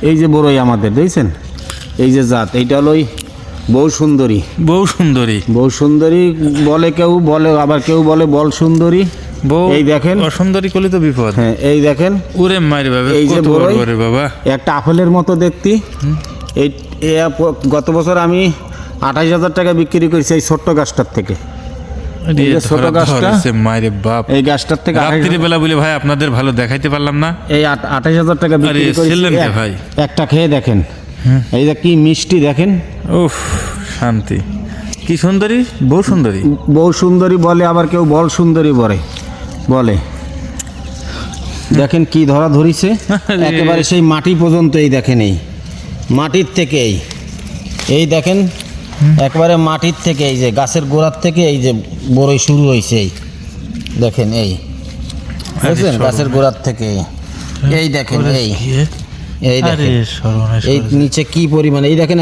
এই যে বড়ই আমাদের দেখছেন, এই যে জাত, এইটা হলো বউ সুন্দরী। বউ সুন্দরী, বউ সুন্দরী বলে কেউ, বলে আবার কেউ বলে বল সুন্দরী। বউ এই দেখেন, অসুন্দরী করলে তো বিপদ। হ্যাঁ এই দেখেন, ওরে মায়ের বাবা, এই যে কত বড় বড়ই, বড় বাবা, একটা আপেলের মতো দেখতে। এই গত বছর আমি 28,000 টাকা বিক্রি করেছি এই ছোট্ট গাছটার থেকে। এই যে ছোট গাছটা, মায়ের বাপ, এই গাছটার থেকে রাত্রি বেলা বলে ভাই আপনাদের ভালো দেখাইতে পারলাম না। এই 28,000 টাকা বিক্রি আরে করেছি। ছিলেন কে ভাই? একটা খেয়ে দেখেন, এই যে কি মিষ্টি দেখেন। উফ, শান্তি। কি সুন্দরী, বউ সুন্দরী। বউ সুন্দরী বলে, আবার কেউ বল সুন্দরী বলে। দেখেন কি ধরা ধরিছে, একেবারে সেই মাটি পর্যন্ত। এই দেখেন, এই মাটির থেকে এই দেখেন, একবারে মাটির থেকে, এই যে গাছের গোড়ার থেকে এই যে বড়ই শুরু হয়েছে। এই দেখেন, এই দেখছেন গাছের গোড়ার থেকে, এই দেখেন, এই দেখেন, এই নিচে কি পরিমাণ, এই দেখেন।